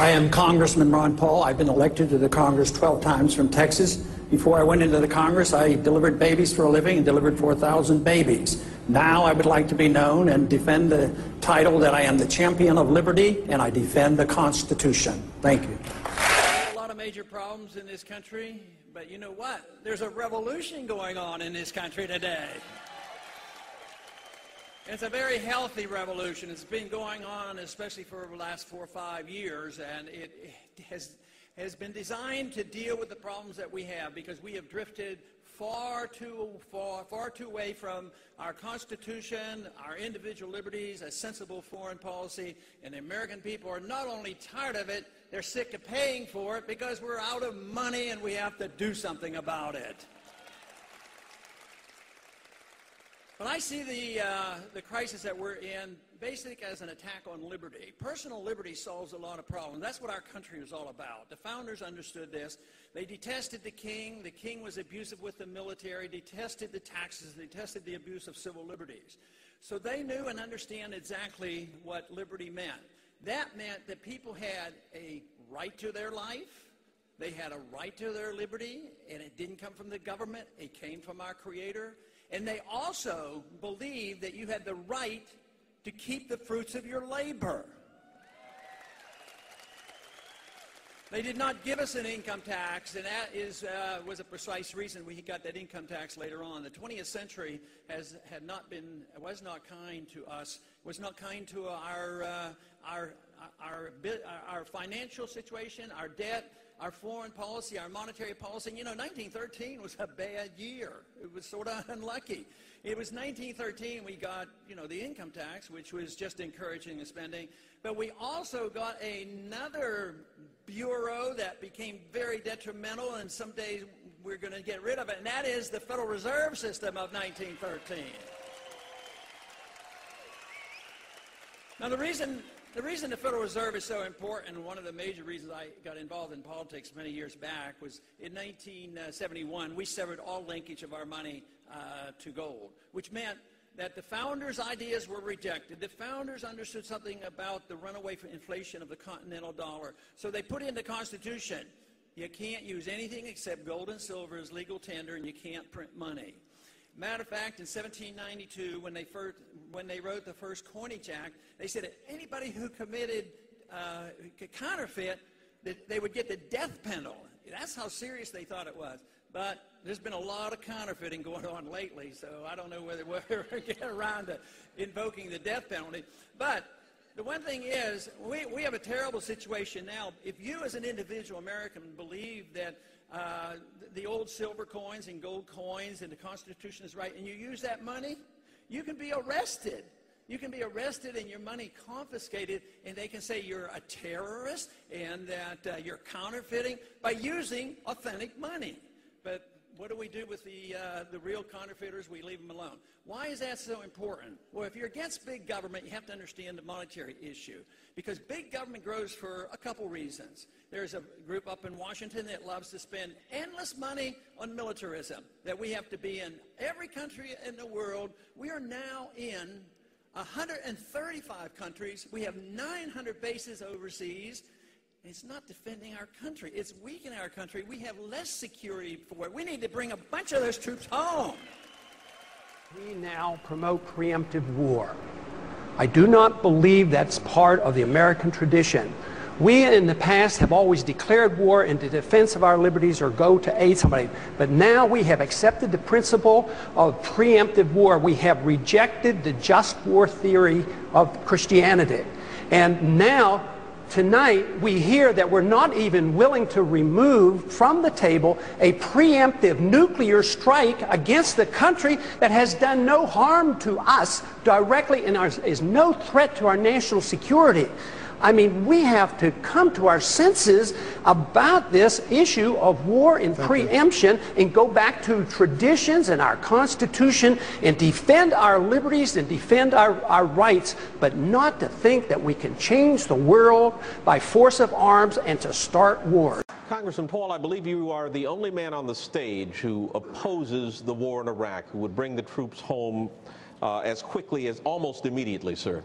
I am Congressman Ron Paul. I've been elected to the Congress 12 times from Texas. Before I went into the Congress, I delivered babies for a living and delivered 4,000 babies. Now I would like to be known and defend the title that I am the champion of liberty and I defend the Constitution. Thank you. There's a lot of major problems in this country, but you know what? There's a revolution going on in this country today. It's a very healthy revolution. It's been going on especially for the last 4 or 5 years, and it has been designed to deal with the problems that we have because we have drifted far too away from our Constitution, our individual liberties, a sensible foreign policy, and the American people are not only tired of it, they're sick of paying for it because we're out of money and we have to do something about it. But I see the crisis that we're in basically as an attack on liberty. Personal liberty solves a lot of problems. That's what our country is all about. The founders understood this. They detested the king. The king was abusive with the military, detested the taxes, detested the abuse of civil liberties. So they knew and understand exactly what liberty meant. That meant that people had a right to their life. They had a right to their liberty, and it didn't come from the government. It came from our Creator. And they also believed that you had the right to keep the fruits of your labor. They did not give us an income tax, and that was a precise reason we got that income tax later on. The 20th century was not kind to us, was not kind to our financial situation, our debt, our foreign policy, our monetary policy. You know, 1913 was a bad year. It was sort of unlucky. It was 1913 we got, the income tax, which was just encouraging the spending. But we also got another bureau that became very detrimental, and someday we're going to get rid of it, and that is the Federal Reserve System of 1913. Now, the reason the Federal Reserve is so important, and one of the major reasons I got involved in politics many years back, was in 1971, we severed all linkage of our money to gold, which meant that the founders' ideas were rejected. The founders understood something about the runaway inflation of the continental dollar. So they put in the Constitution, you can't use anything except gold and silver as legal tender, and you can't print money. Matter of fact, in 1792, when they wrote the first Coinage Act, they said that anybody who committed counterfeit, that they would get the death penalty. That's how serious they thought it was. But there's been a lot of counterfeiting going on lately, so I don't know whether we'll ever get around to invoking the death penalty. But the one thing is, we have a terrible situation now. If you as an individual American believe that the old silver coins and gold coins and the Constitution is right, and you use that money, you can be arrested. You can be arrested and your money confiscated, and they can say you're a terrorist and that you're counterfeiting by using authentic money. But what do we do with the real counterfeiters? We leave them alone. Why is that so important? Well, if you're against big government, you have to understand the monetary issue, because big government grows for a couple reasons. There's a group up in Washington that loves to spend endless money on militarism, that we have to be in every country in the world. We are now in 135 countries. We have 900 bases overseas. It's not defending our country. It's weakening our country. We have less security for it. We need to bring a bunch of those troops home. We now promote preemptive war. I do not believe that's part of the American tradition. We in the past have always declared war in the defense of our liberties or go to aid somebody. But now we have accepted the principle of preemptive war. We have rejected the just war theory of Christianity. And now, tonight, we hear that we're not even willing to remove from the table a preemptive nuclear strike against the country that has done no harm to us directly and is no threat to our national security. I mean, we have to come to our senses about this issue of war and preemption and go back to traditions and our Constitution and defend our liberties and defend our rights, but not to think that we can change the world by force of arms and to start wars. Congressman Paul, I believe you are the only man on the stage who opposes the war in Iraq, who would bring the troops home as quickly as almost immediately, sir.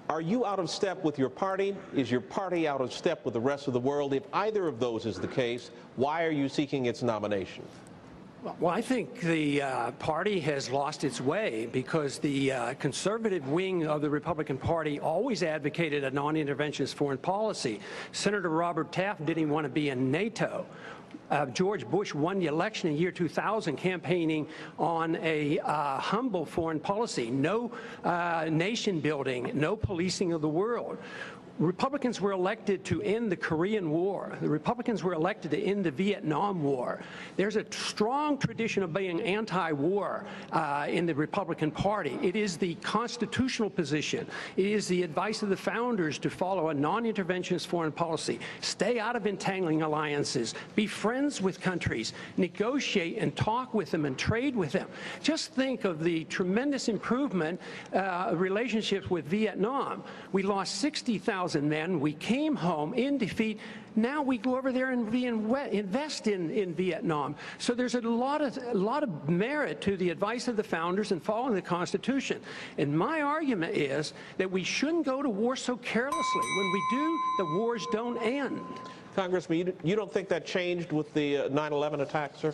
Are you out of step with your party? Is your party out of step with the rest of the world? If either of those is the case, why are you seeking its nomination? Well, I think the party has lost its way because the conservative wing of the Republican Party always advocated a non-interventionist foreign policy. Senator Robert Taft didn't even want to be in NATO. George Bush won the election in year 2000 campaigning on a humble foreign policy, no nation building, no policing of the world. Republicans were elected to end the Korean War. The Republicans were elected to end the Vietnam War. There's a strong tradition of being anti-war in the Republican Party. It is the constitutional position. It is the advice of the founders to follow a non-interventionist foreign policy. Stay out of entangling alliances. Be friends with countries. Negotiate and talk with them and trade with them. Just think of the tremendous improvement relationships with Vietnam. We lost 60,000 men. We came home in defeat. Now we go over there and invest in Vietnam. So there's a lot of merit to the advice of the founders and following the Constitution. And my argument is that we shouldn't go to war so carelessly. When we do, the wars don't end. Congressman, you don't think that changed with the 9/11 attack, sir?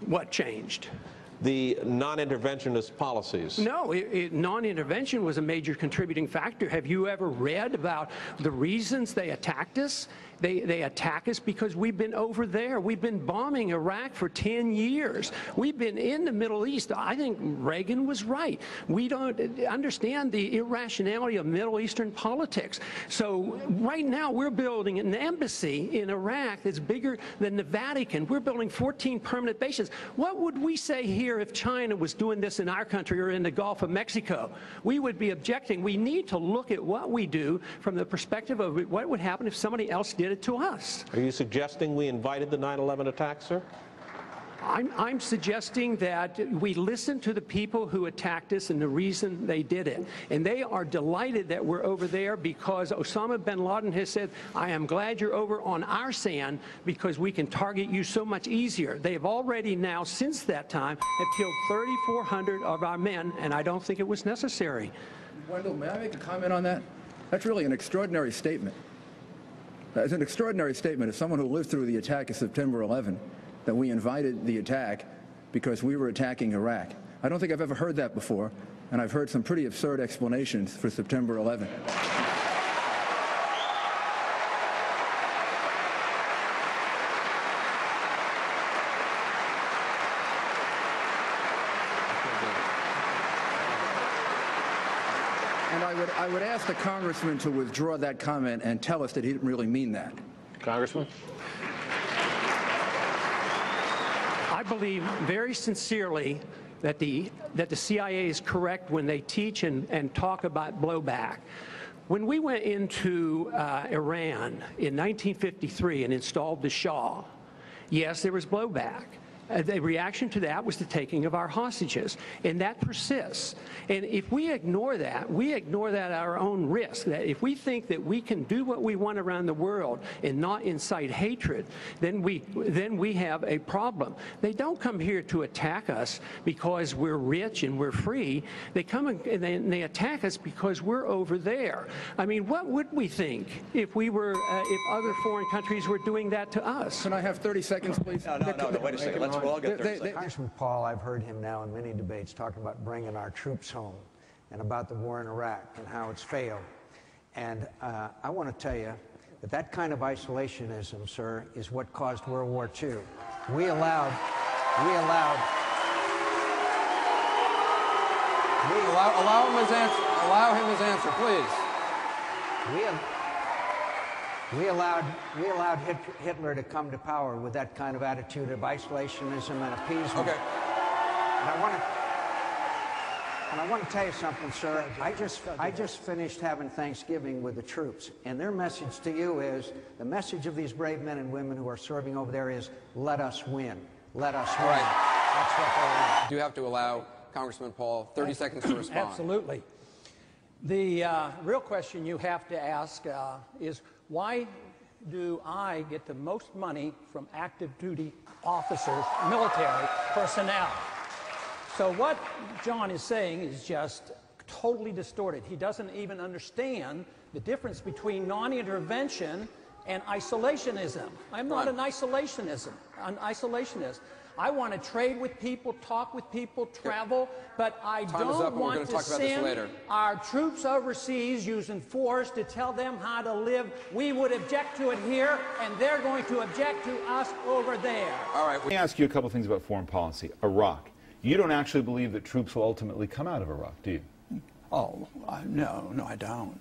What changed? The non-interventionist policies. No, non-intervention was a major contributing factor. Have you ever read about the reasons they attacked us? They attack us because we've been over there. We've been bombing Iraq for 10 years. We've been in the Middle East. I think Reagan was right. We don't understand the irrationality of Middle Eastern politics. So right now we're building an embassy in Iraq that's bigger than the Vatican. We're building 14 permanent bases. What would we say here if China was doing this in our country or in the Gulf of Mexico? We would be objecting. We need to look at what we do from the perspective of what would happen if somebody else did it to us. Are you suggesting we invited the 9/11 attack, sir? I'm suggesting that we listen to the people who attacked us and the reason they did it. And they are delighted that we're over there because Osama bin Laden has said, I am glad you're over on our sand because we can target you so much easier. They have already now, since that time, have killed 3,400 of our men, and I don't think it was necessary. Wendell, may I make a comment on that? That's really an extraordinary statement. It's an extraordinary statement of someone who lived through the attack of September 11, that we invited the attack because we were attacking Iraq. I don't think I've ever heard that before, and I've heard some pretty absurd explanations for September 11. And I would ask the congressman to withdraw that comment and tell us that he didn't really mean that. Congressman? I believe very sincerely that the CIA is correct when they teach and talk about blowback. When we went into Iran in 1953 and installed the Shah, yes, there was blowback. The reaction to that was the taking of our hostages, and that persists. And if we ignore that at our own risk, that if we think that we can do what we want around the world and not incite hatred, then we have a problem. They don't come here to attack us because we're rich and we're free. They come and they attack us because we're over there. I mean, what would we think if we were, if other foreign countries were doing that to us? Can I have 30 seconds, please? No, wait a second. We'll all get 30 seconds. Congressman Paul, I've heard him now in many debates talking about bringing our troops home and about the war in Iraq and how it's failed. And I want to tell you that that kind of isolationism, sir, is what caused World War II. Allow him his answer, please. We allowed Hitler to come to power with that kind of attitude of isolationism and appeasement. Okay. And I want to tell you something, sir. I just finished having Thanksgiving with the troops, and their message to you is, the message of these brave men and women who are serving over there is, let us win. Let us win. Right. That's what they want. Do you have to allow Congressman Paul 30 seconds to respond? Absolutely. The real question you have to ask is, why do I get the most money from active duty officers, military personnel? So what John is saying is just totally distorted. He doesn't even understand the difference between non-intervention and isolationism. I'm not an isolationist. I want to trade with people, talk with people, travel, but I don't want to send our troops overseas using force to tell them how to live. We would object to it here, and they're going to object to us over there. All right. Let me ask you a couple things about foreign policy. Iraq. You don't actually believe that troops will ultimately come out of Iraq, do you? Oh, no, I don't.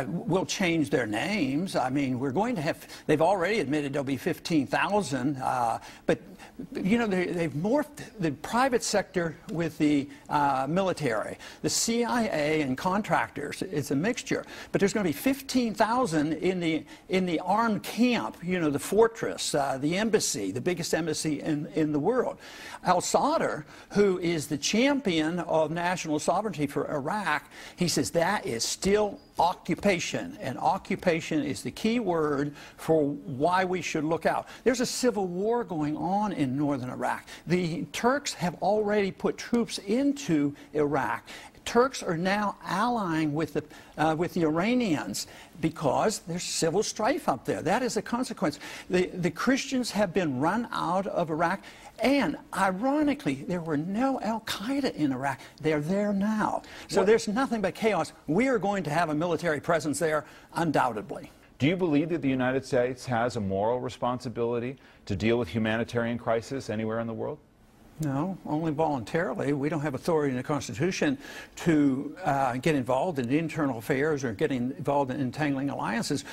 We'll change their names. I mean, we're going to have, they've already admitted there'll be 15,000, but, you know, they've morphed the private sector with the military. The CIA and contractors, it's a mixture, but there's going to be 15,000 in the armed camp, you know, the fortress, the embassy, the biggest embassy in the world. Al-Sadr, who is the champion of national sovereignty for Iraq, he says that is still occupation, and occupation is the key word for why we should look out. There's a civil war going on in northern Iraq. The Turks have already put troops into Iraq. Turks are now allying with the Iranians because there's civil strife up there. That is a consequence. The Christians have been run out of Iraq. And ironically, there were no al-Qaeda in Iraq. They're there now. So there's nothing but chaos. We are going to have a military presence there, undoubtedly. Do you believe that the United States has a moral responsibility to deal with humanitarian crisis anywhere in the world? No, only voluntarily. We don't have authority in the Constitution to get involved in internal affairs or getting involved in entangling alliances.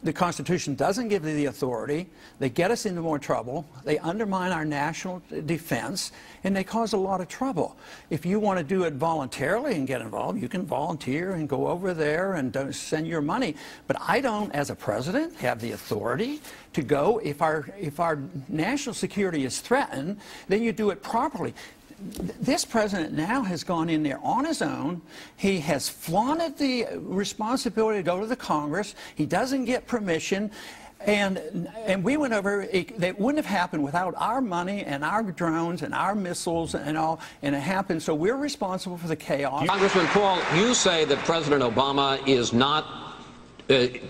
The Constitution doesn't give the authority. They get us into more trouble. They undermine our national defense, and they cause a lot of trouble. If you want to do it voluntarily and get involved, you can volunteer and go over there and don't send your money. But I don't, as a president, have the authority to go. If our national security is threatened, then you do it properly. This president now has gone in there on his own. He has flaunted the responsibility to go to the Congress. He doesn't get permission. And we went over, that wouldn't have happened without our money and our drones and our missiles and all, and it happened. So we're responsible for the chaos. Congressman Paul, you say that President Obama is not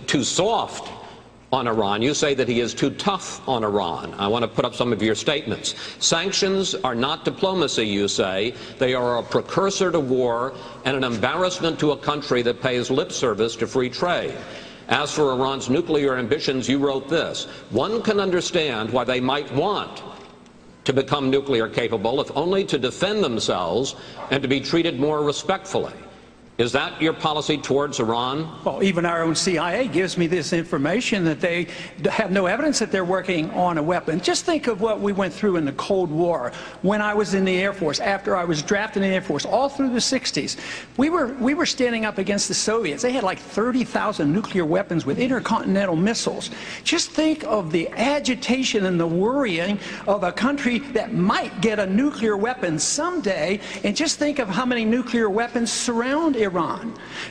too soft on Iran. You say that he is too tough on Iran. I want to put up some of your statements. Sanctions are not diplomacy, you say. They are a precursor to war and an embarrassment to a country that pays lip service to free trade. As for Iran's nuclear ambitions, you wrote this: one can understand why they might want to become nuclear capable, if only to defend themselves and to be treated more respectfully. Is that your policy towards Iran? Well, even our own CIA gives me this information that they have no evidence that they're working on a weapon. Just think of what we went through in the Cold War when I was in the Air Force, after I was drafted in the Air Force, all through the 60s. We were standing up against the Soviets. They had like 30,000 nuclear weapons with intercontinental missiles. Just think of the agitation and the worrying of a country that might get a nuclear weapon someday, and just think of how many nuclear weapons surround Iran.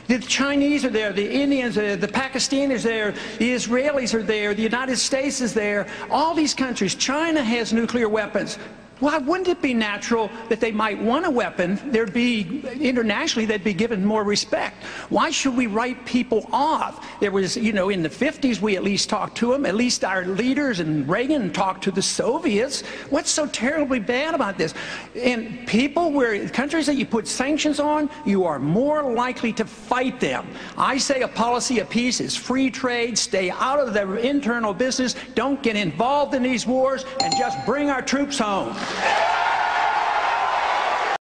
The Chinese are there, the Indians are there, the Pakistanis are there, the Israelis are there, the United States is there, all these countries. China has nuclear weapons. Why wouldn't it be natural that they might want a weapon? There'd be, internationally, they'd be given more respect. Why should we write people off? There was, you know, in the 50s, we at least talked to them. At least our leaders and Reagan talked to the Soviets. What's so terribly bad about this? And people, countries that you put sanctions on, you are more likely to fight them. I say a policy of peace is free trade, stay out of their internal business, don't get involved in these wars, and just bring our troops home.